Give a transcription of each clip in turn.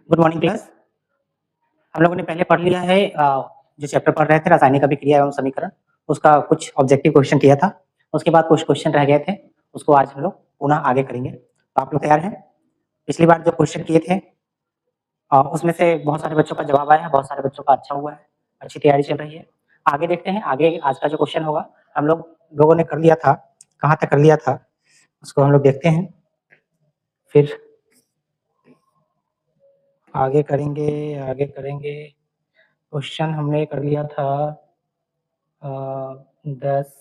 Good morning class. हम लोगों ने पहले पढ़ लिया है जो चैप्टर पढ़ रहे थे रासायनिक अभिक्रिया एवं समीकरण, उसका कुछ ऑब्जेक्टिव क्वेश्चन किया था। उसके बाद कुछ क्वेश्चन रह गए थे, उसको आज हम लोग पुनः आगे करेंगे। तो आप लोग तैयार हैं? पिछली बार जो क्वेश्चन किए थे उसमें से बहुत सारे बच्चों का जवाब आया है, बहुत सारे बच्चों का अच्छा हुआ है, अच्छी तैयारी चल रही है। आगे देखते हैं, आगे आज का जो क्वेश्चन होगा हम लोगों ने कर लिया था, कहाँ तक कर लिया था उसको हम लोग देखते हैं, फिर आगे करेंगे। क्वेश्चन हमने कर लिया था 10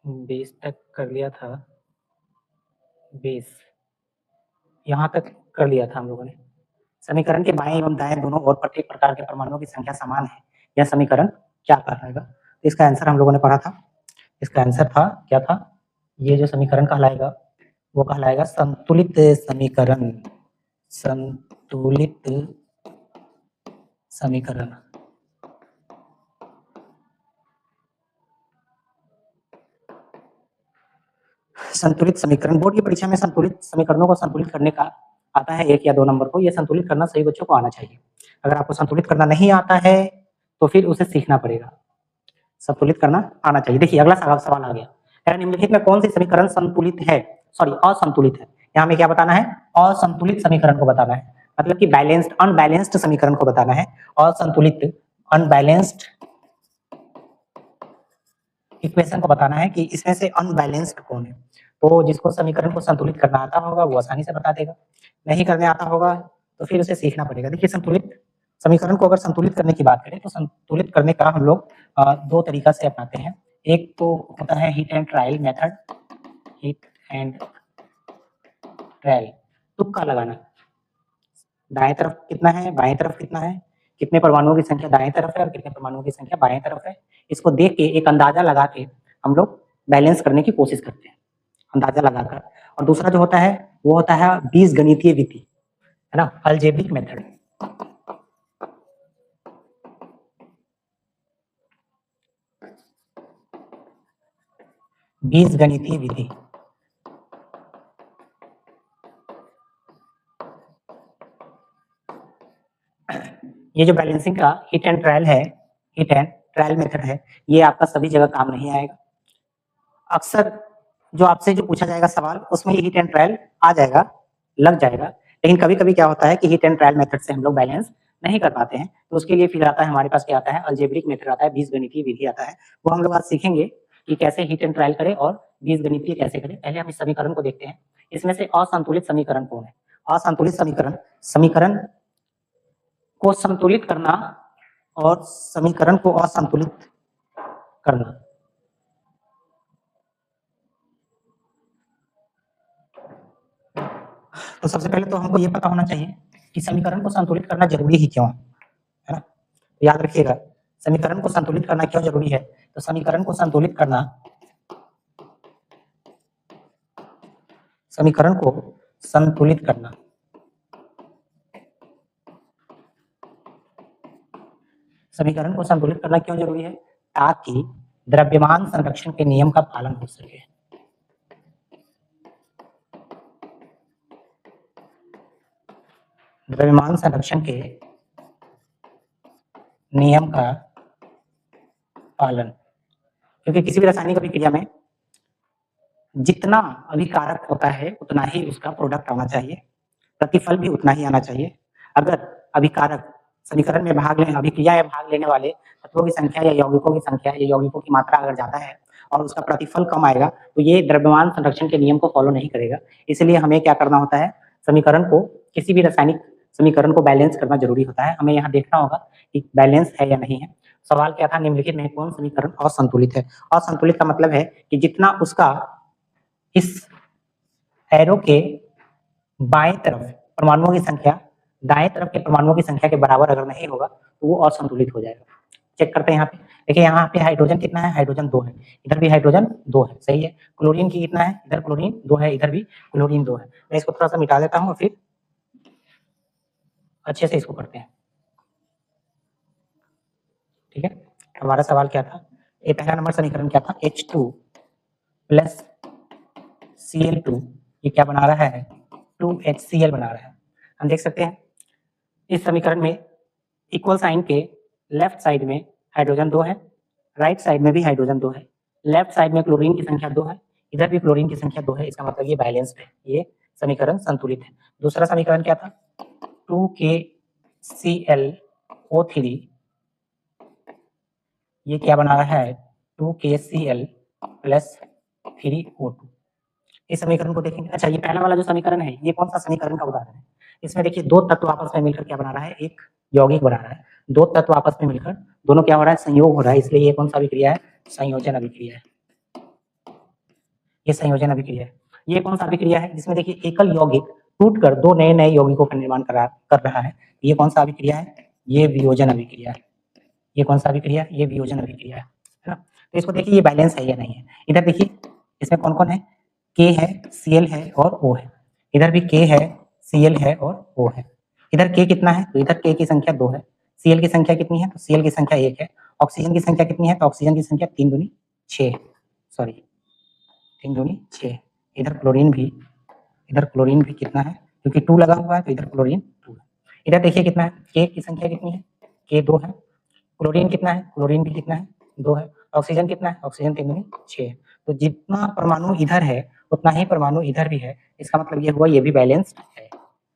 20 तक कर लिया था, 20 यहाँ तक कर लिया था हम लोगों ने। समीकरण के बाएं एवं दाएं दोनों ओर प्रत्येक प्रकार के परमाणुओं की संख्या समान है, यह समीकरण क्या कहलाएगा? तो इसका आंसर हम लोगों ने पढ़ा था। इसका आंसर था क्या था? ये जो समीकरण कहलाएगा वो कहलाएगा संतुलित समीकरण। संतुलित समीकरण। संतुलित समीकरण बोर्ड की परीक्षा में संतुलित समीकरणों को संतुलित करने का आता है 1 या 2 नंबर को। यह संतुलित करना सभी बच्चों को आना चाहिए। अगर आपको संतुलित करना नहीं आता है तो फिर उसे सीखना पड़ेगा। संतुलित करना आना चाहिए। देखिए अगला सवाल आ गया, निम्नलिखित में कौन सी समीकरण संतुलित है, सॉरी असंतुलित है। यहाँ में क्या बताना है? असंतुलित समीकरण को बताना है, मतलब कि बैलेंस्ड अनबैलेंस्ड समीकरण को बताना है। असंतुलित अनबैलेंस्ड इक्वेशन को बताना है कि इसमें से अनबैलेंस्ड कौन है। तो जिसको समीकरण को संतुलित करना आता होगा वो आसानी से बता देगा, नहीं करने आता होगा तो फिर उसे सीखना पड़ेगा। देखिए संतुलित समीकरण को अगर संतुलित करने की बात करें तो संतुलित करने का हम लोग 2 तरीका से अपनाते हैं। एक तो होता है heat and trial method, heat and trial, तुक्का लगाना। दाएं तरफ कितना है, बाएं तरफ कितना है, कितने परमाणुओं की संख्या दाएं तरफ है और कितने परमाणुओं की संख्या बाएं तरफ है, इसको देख के एक अंदाजा लगा के हम लोग बैलेंस करने की कोशिश करते हैं, अंदाजा लगाकर। और दूसरा जो होता है वो होता है बीजगणितीय विधि, है ना, अलजेब्रिक मेथड। बीजगणितीय विधि। ये जो बैलेंसिंग का हिट एंड ट्रायल है, हिट एंड ट्रायल मेथड है, ये आपका सभी जगह काम नहीं आएगा। अक्सर जो आपसे जो पूछा जाएगा सवाल उसमें ये हिट एंड ट्रायल आ जाएगा, लग जाएगा, लेकिन कभी कभी क्या होता है कि हिट एंड ट्रायल मेथड से हम लोग बैलेंस नहीं कर पाते हैं। तो उसके लिए फिर आता है हमारे पास क्या आता है, अलजेब्रिक मेथड आता है, बीजगणितीय विधि आता है। वो हम लोग आज सीखेंगे कि कैसे हिट एंड ट्रायल करें और बीजगणितीय कैसे करें। पहले हम इस समीकरण को देखते हैं, इसमें से असंतुलित समीकरण कौन है? असंतुलित समीकरण, समीकरण को संतुलित करना और समीकरण को असंतुलित करना। तो सबसे पहले तो हमको ये पता होना चाहिए कि समीकरण को संतुलित करना जरूरी ही क्यों है ना। याद रखिएगा, समीकरण को संतुलित करना क्यों जरूरी है? तो समीकरण को संतुलित करना, समीकरण को संतुलित करना समीकरण को संतुलित करना क्यों जरूरी है? ताकि द्रव्यमान संरक्षण के नियम का पालन हो सके। द्रव्यमान संरक्षण के नियम का पालन, क्योंकि किसी भी रासायनिक अभिक्रिया में जितना अभिकारक होता है उतना ही उसका प्रोडक्ट आना चाहिए, प्रतिफल भी उतना ही आना चाहिए। अगर अभिकारक समीकरण में भाग लेने, अभिक्रिया में भाग लेने वाले तत्वों की संख्या या यौगिकों की संख्या या यौगिकों की मात्रा अगर ज्यादा है और उसका प्रतिफल कम आएगा तो ये द्रव्यमान संरक्षण के नियम को फॉलो नहीं करेगा। इसलिए हमें क्या करना होता है, समीकरण को, किसी भी रासायनिक समीकरण को बैलेंस करना जरूरी होता है। हमें यहाँ देखना होगा कि बैलेंस है या नहीं है। सवाल क्या था, निम्नलिखित में कौन समीकरण असंतुलित है? असंतुलित का मतलब है कि जितना उसका इस एरो के बाएं तरफ परमाणुओं की संख्या दाएं तरफ के परमाणुओं की संख्या के बराबर अगर नहीं होगा तो वो असंतुलित हो जाएगा। चेक करते हैं यहाँ पे, देखिए यहाँ पे हाइड्रोजन कितना है, हाइड्रोजन 2 है, इधर भी हाइड्रोजन 2 है, सही है। क्लोरीन की कितना है, इधर क्लोरीन 2 है, इधर भी क्लोरीन 2 है। मैं इसको थोड़ा सा मिटा देता हूँ और फिर अच्छे से इसको करते हैं, ठीक है। हमारा सवाल क्या था, ये पहला नंबर समीकरण क्या था, H2 प्लस Cl2, ये क्या बना रहा है, 2HCl बना रहा है। हम देख सकते हैं इस समीकरण में इक्वल साइन के लेफ्ट साइड में हाइड्रोजन 2 है, राइट साइड में भी हाइड्रोजन 2 है, लेफ्ट साइड में क्लोरीन की संख्या 2 है, इधर भी क्लोरीन की संख्या 2 है। इसका मतलब ये बैलेंस्ड है, ये समीकरण संतुलित है। दूसरा समीकरण क्या था? 2KClO3, ये क्या बना रहा है? 2KCl plus 3O2। इस समीकरण को देखेंगे। अच्छा, ये पहला वाला जो समीकरण है, ये कौन सा समीकरण का उदाहरण है? इसमें देखिए दो तत्व आपस में मिलकर क्या बना रहा है? एक यौगिक बना रहा है। दो तत्व आपस में मिलकर दोनों क्या हो रहा है? संयोग हो रहा है। इसलिए ये कौन सा अभिक्रिया है? संयोजन अभिक्रिया है। ये संयोजन अभिक्रिया है। ये कौन सा अभिक्रिया है? जिसमें देखिए एकल यौगिक टूटकर दो नए नए यौगिकों का निर्माण कर रहा है। ये कौन सा अभिक्रिया है? ये वियोजन अभिक्रिया है। ये कौन सा अभिक्रिया है? ये वियोजन अभिक्रिया है ना। तो इसको देखिए ये बैलेंस है या नहीं है। इधर देखिए इसमें कौन कौन है? K है, Cl है और O है। इधर भी K है, Cl है और O है। इधर K कितना है? तो इधर K की संख्या 2 है। Cl की संख्या कितनी है? तो Cl की संख्या 1 है। ऑक्सीजन की संख्या कितनी है? तो ऑक्सीजन की संख्या 3 दूनी 6, सॉरी 3 दूनी 6। इधर क्लोरीन भी कितना है? क्योंकि 2 लगा हुआ है तो इधर क्लोरीन 2 है। इधर देखिए कितना है? K की संख्या कितनी है? K 2 है। क्लोरीन कितना है? क्लोरीन भी कितना है? 2 है। ऑक्सीजन कितना है? ऑक्सीजन 3 दूनी 6 है। तो जितना परमाणु इधर है उतना ही परमाणु इधर भी है। इसका मतलब ये हुआ ये भी बैलेंस्ड है,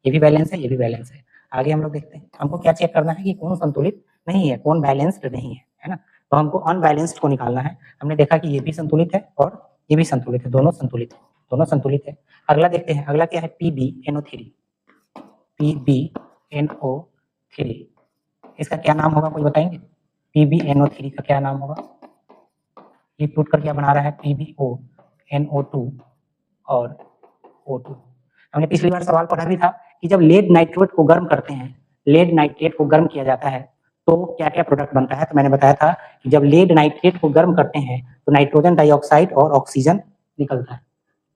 ये भी बैलेंस है, ये भी बैलेंस है। आगे हम लोग देखते हैं। हमको क्या चेक करना है कि कौन संतुलित नहीं है, कौन बैलेंस्ड नहीं है ना। तो हमको अनबैलेंस्ड को निकालना है। हमने देखा कि ये भी संतुलित है और ये भी संतुलित है, दोनों संतुलित है, दोनों संतुलित है। अगला देखते हैं, अगला क्या है? PbNO3। PbNO3 इसका क्या नाम होगा, कोई बताएंगे? PbNO3 का क्या नाम होगा? ये टूट कर क्या बना रहा है? PbONO2 और O2। हमने पिछली बार सवाल पढ़ा भी था कि जब लेड नाइट्रेट को गर्म करते हैं, लेड नाइट्रेट को गर्म किया जाता है तो क्या क्या प्रोडक्ट बनता है। तो मैंने बताया था कि जब लेड नाइट्रेट को गर्म करते हैं तो नाइट्रोजन डाइऑक्साइड और ऑक्सीजन निकलता है।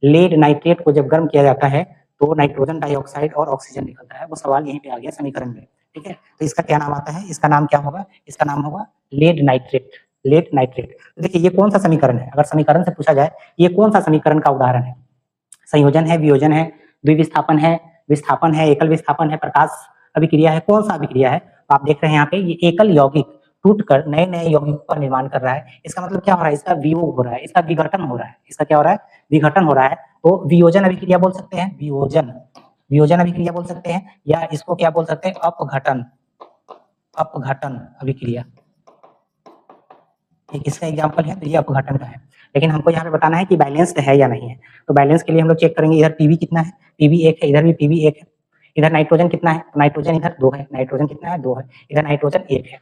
लेड नाइट्रेट को जब गर्म किया जाता है तो नाइट्रोजन डाइऑक्साइड और ऑक्सीजन निकलता है। वो सवाल यहीं पे आ गया समीकरण में, ठीक है। तो इसका क्या नाम आता है? इसका नाम क्या होगा? इसका नाम होगा लेड नाइट्रेट। Lead nitrate. देखिए ये कौन सा समीकरण है? अगर समीकरण से पूछा जाए ये कौन सा समीकरण का उदाहरण है? संयोजन है, वियोजन है, द्विविस्थापन है, विस्थापन है, एकल विस्थापन है, प्रकाश अभिक्रिया है, कौन सा अभिक्रिया है? तो आप देख रहे हैं यहाँ पे ये एकल यौगिक टूटकर नए नए यौगिकों का निर्माण कर रहा है। इसका मतलब क्या हो रहा है? इसका वियोग हो रहा है, इसका विघटन हो रहा है। इसका क्या हो रहा है? विघटन हो रहा है। तो वियोजन अभिक्रिया बोल सकते हैं, वियोजन, वियोजन अभिक्रिया बोल सकते हैं, या इसको क्या बोल सकते हैं? अपघटन, अपघटन अभिक्रिया। एक इसका एग्जाम्पल है, तो ये अपघटन का है। लेकिन हमको यहाँ पे बताना है कि बैलेंस्ड है या नहीं है। तो बैलेंस के लिए हम लोग चेक करेंगे, इधर पीबी कितना है? पीबी 1 है, इधर भी पीबी 1 है। इधर नाइट्रोजन कितना है? नाइट्रोजन इधर 2 है। नाइट्रोजन कितना है? 2 है। इधर नाइट्रोजन 1 है,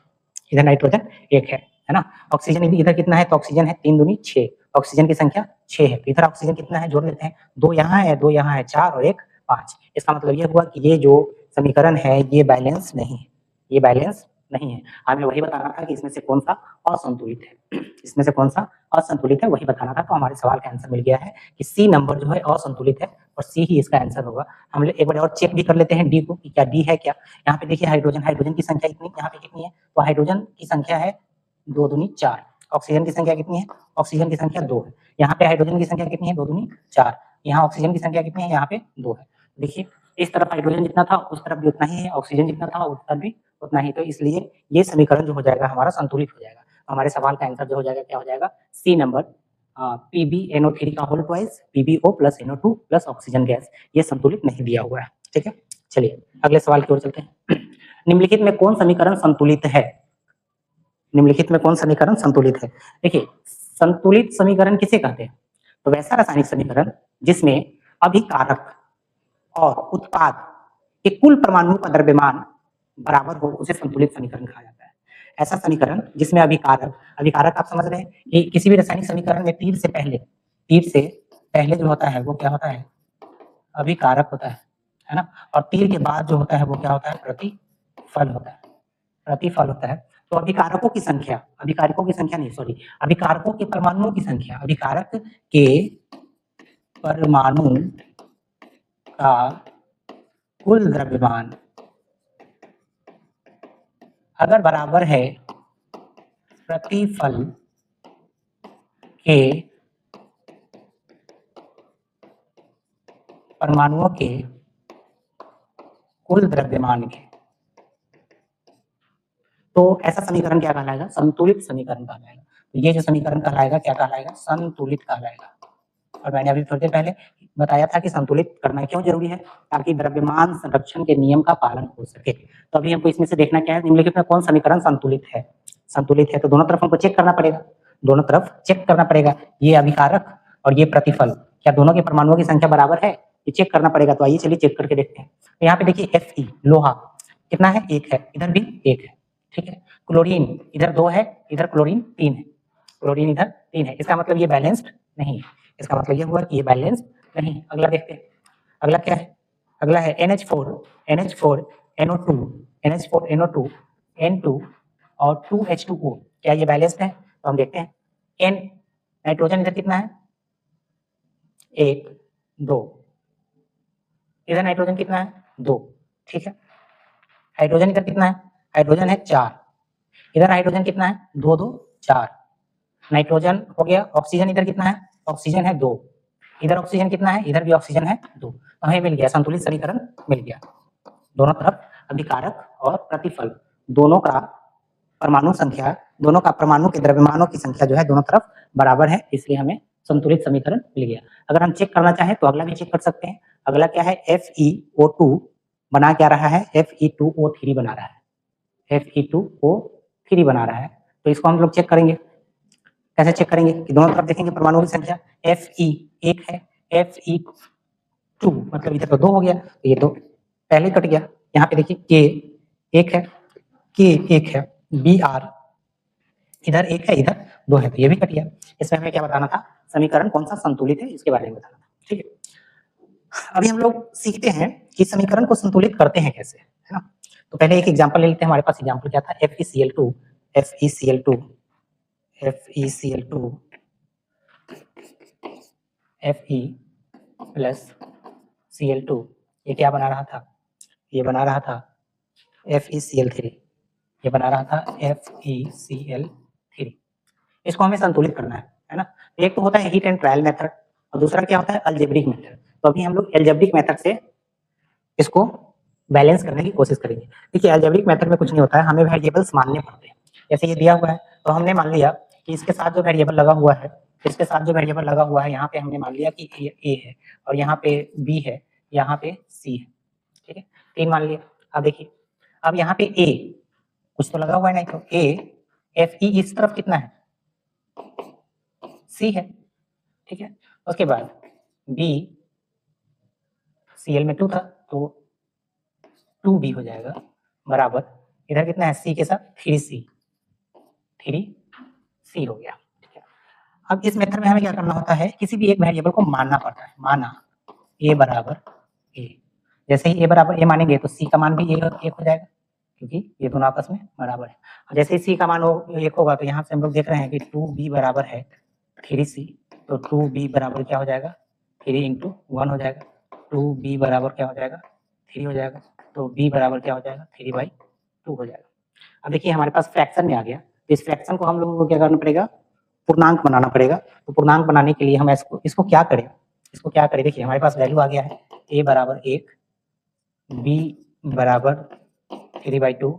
इधर नाइट्रोजन 1 है ना। ऑक्सीजन इधर कितना है? तो ऑक्सीजन है 3 दूनी 6। ऑक्सीजन की संख्या 6 है। तो इधर ऑक्सीजन कितना है? जोड़ लेते हैं। 2 यहाँ है, 2 यहाँ है, 4 और 1 5। इसका मतलब ये हुआ कि ये जो समीकरण है ये बैलेंस नहीं है, ये बैलेंस नहीं है। हमें वही बताना था कि इसमें से कौन सा असंतुलित है, इसमें से कौन सा असंतुलित है वही बताना था। तो हमारे सवाल का आंसर मिल गया है कि सी नंबर जो है असंतुलित है और सी ही इसका आंसर होगा। हम लोग एक बार और चेक भी कर लेते हैं डी को कि क्या डी है क्या। यहाँ पे देखिए हाइड्रोजन, हाइड्रोजन की संख्या इतनी, यहाँ पे कितनी है? तो हाइड्रोजन की संख्या है 2 दूनी 4। ऑक्सीजन की संख्या कितनी है? ऑक्सीजन की संख्या 2 है। यहाँ पे हाइड्रोजन की संख्या कितनी है? 2 दूनी 4। यहाँ ऑक्सीजन की संख्या कितनी है? यहाँ पे 2 है। देखिए इस तरफ हाइड्रोजन जितना था उस तरफ भी उतना ही है, ऑक्सीजन जितना था उस तरफ भी उतना ही। तो इसलिए ये समीकरण जो हो जाएगा हमारा संतुलित हो जाएगा। हमारे सवाल का आंसर जो हो जाएगा क्या हो जाएगा? सी नंबर, PbNO3 का whole twice PbO plus NO2 plus oxygen gas, ये संतुलित नहीं दिया हुआ है, ठीक है। चलिए अगले सवाल की ओर चलते हैं। निम्नलिखित में कौन समीकरण संतुलित है? निम्नलिखित में कौन समीकरण संतुलित है? देखिए संतुलित समीकरण किसे कहते हैं? तो वैसा रासायनिक समीकरण जिसमें अभिकारक और उत्पाद के कुल परमाणु का द्रव्यमान बराबर हो उसे संतुलित समीकरण कहा जाता है। ऐसा समीकरण जिसमें अभिकारक, अभिकारक आप समझ रहे हैं कि किसी भी रासायनिक समीकरण में तीर से पहले जो होता है वो क्या होता है? अभिकारक होता है ना। और तीर के बाद जो होता है वो क्या होता है? प्रतिफल होता है, प्रतिफल होता है। तो अभिकारकों की संख्या, अभिकारकों की संख्या नहीं, सॉरी, अभिकारकों के परमाणुओं की संख्या, अभिकारक के परमाणु का कुल द्रव्यमान अगर बराबर है प्रतिफल के परमाणुओं के कुल द्रव्यमान के। तो ऐसा समीकरण क्या कहलाएगा? संतुलित समीकरण कहलाएगा। तो ये जो समीकरण कहलाएगा क्या कहलाएगा? संतुलित कहलाएगा। और मैंने अभी थोड़ी देर पहले बताया था कि संतुलित करना क्यों जरूरी है, ताकि द्रव्यमान संरक्षण के नियम का पालन हो सके। तो अभी हमको इसमें से देखना क्या है, निम्नलिखित में कौन समीकरण संतुलित है? संतुलित है तो दोनों तरफ हमको चेक करना पड़ेगा, दोनों तरफ चेक करना पड़ेगा। ये अभिकारक और ये प्रतिफल, क्या दोनों के परमाणुओं की संख्या बराबर है? ये चेक करना पड़ेगा। तो आइए चलिए चेक करके देखते हैं। तो यहाँ पे देखिए Fe लोहा कितना है? 1 है, इधर भी 1 है, ठीक है। क्लोरीन इधर 2 है, इधर क्लोरीन 3 है, क्लोरीन इधर 3 है। इसका मतलब ये बैलेंस्ड नहीं है, इसका मतलब ये हुआ कि ये बैलेंस नहीं। अगला देखते हैं, अगला क्या है? अगला है NH4 NO2 NH4 NO2 N2 और 2H2O। क्या ये बैलेंस्ड है? तो हम देखते हैं। N नाइट्रोजन इधर कितना है? 1 2, इधर नाइट्रोजन कितना है? 2, ठीक है। हाइड्रोजन इधर कितना है? हाइड्रोजन है 4, इधर हाइड्रोजन कितना है? 2 2 4। नाइट्रोजन हो गया। ऑक्सीजन इधर कितना है? ऑक्सीजन है 2, इधर ऑक्सीजन कितना है? इधर भी ऑक्सीजन है 2। तो हमें मिल गया संतुलित समीकरण मिल गया। दोनों तरफ अभिकारक और प्रतिफल दोनों का परमाणु संख्या, दोनों का परमाणु के द्रव्यमानों की संख्या जो है दोनों तरफ बराबर है, इसलिए हमें संतुलित समीकरण मिल गया। अगर हम चेक करना चाहें तो अगला भी चेक कर सकते हैं। अगला क्या है? FeO2 बना क्या रहा है? Fe2O3 बना रहा है, Fe2O3 बना रहा है। तो इसको हम लोग चेक करेंगे। कैसे चेक करेंगे? कि दोनों तरफ देखेंगे परमाणुओं की संख्या। Fe 1 है, Fe2 मतलब इधर तो 2 हो गया, तो ये 2 पहले कट गया। यहाँ पे देखिए K 1 है, K 1 है, Br इधर 1 है, इधर 2 है, तो ये भी कट गया। इसमें हमें क्या बताना था? समीकरण कौन सा संतुलित है इसके बारे में बताना था, ठीक है। अभी हम लोग सीखते हैं कि समीकरण को संतुलित करते हैं कैसे, है ना। तो पहले एक एग्जांपल ले लेते हैं। हमारे पास एग्जांपल क्या था? FeCl2 Fe प्लस Cl2, ये क्या बना रहा था? ये बना रहा था FeCl3, ये बना रहा था FeCl3। इसको हमें संतुलित करना है ना। एक तो होता है हीट एंड ट्रायल मेथड और दूसरा क्या होता है? Algebraic method. तो अभी हम लोग अलजेब्रिक मेथड से इसको बैलेंस करने की कोशिश करेंगे। देखिए अलजेब्रिक मेथड में कुछ नहीं होता है, हमें वेरिएबल्स मानने पड़ते हैं। जैसे ये दिया हुआ है तो हमने मान लिया कि इसके साथ जो वेरिएबल लगा हुआ है, इसके साथ जो वेरिएबल लगा हुआ है, यहाँ पे हमने मान लिया कि ए है और यहाँ पे बी है, यहाँ पे सी है, ठीक है। 3 मान लिया। अब देखिए, अब यहाँ पे ए कुछ तो लगा हुआ है, नहीं तो ए Fe इस तरफ कितना है? सी है, ठीक है। उसके बाद बी Cl में 2 था तो 2b हो जाएगा बराबर, इधर कितना है? सी के साथ 3c हो गया, ठीक है। अब इस मेथड में हमें क्या करना होता है? किसी भी एक वेरिएबल को मानना पड़ता है। माना a बराबर a, जैसे ही a बराबर a मानेंगे तो c का मान भी 1 हो जाएगा, क्योंकि ये दोनों आपस में बराबर है। जैसे ही c का मान 1 होगा तो यहाँ से हम लोग देख रहे हैं कि 2b बराबर है 3c, तो 2b बराबर क्या हो जाएगा? 3 × 1 हो जाएगा। 2b बराबर क्या हो जाएगा? 3 हो जाएगा। तो b बराबर क्या हो जाएगा? 3/2 हो जाएगा। अब देखिए हमारे पास फ्रैक्शन में आ गया, तो इस फ्रैक्शन को हम लोगों को क्या करना पड़ेगा? पूर्णांक बनाना पड़ेगा। तो पूर्णांक बनाने के लिए हम इसको क्या करें? देखिए हमारे पास वैल्यू आ गया है a बराबर 1, b बराबर 3/2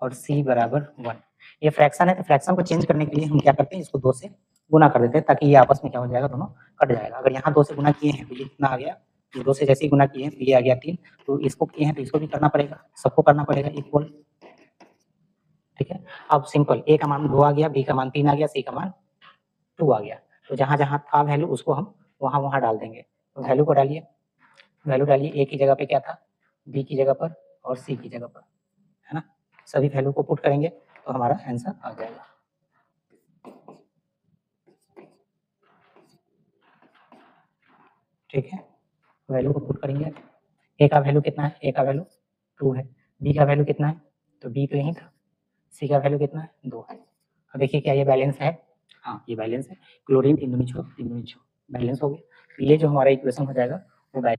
और c बराबर 1। ये फ्रैक्शन है, तो फ्रैक्शन को चेंज करने के लिए हम क्या करते हैं? इसको 2 से गुना कर देते हैं, ताकि ये आपस में क्या हो जाएगा? दोनों कट जाएगा। अगर यहाँ 2 से गुना किए हैं तो ये कितना आ गया? 2 से जैसे ही गुना किए हैं तो ये आ गया 3, तो इसको किए हैं तो इसको भी करना पड़ेगा, सबको करना पड़ेगा इक्वल, ठीक है। अब सिंपल, a का मान 2 आ गया, b का मान 3 आ गया, c का मान 2 आ गया। तो जहाँ जहाँ था वैल्यू उसको हम वहाँ वहाँ डाल देंगे। तो वैल्यू को डालिए, वैल्यू डालिए, a की जगह पे क्या था? b की जगह पर और c की जगह पर, है ना। सभी वैल्यू को पुट करेंगे तो हमारा आंसर आ जाएगा। ठीक है, वैल्यू को पुट करेंगे। a का वैल्यू कितना है? a का वैल्यू 2 है। b का वैल्यू कितना है? तो b तो यही था। c का वैल्यू कितना है? 2 है। अब देखिए क्या ये बैलेंस है? हाँ ये बैलेंस है। क्लोरीन 3 दूनी 6 बैलेंस हो गया। ये जो हमारा इक्वेशन हो जाएगा वो बैलेंस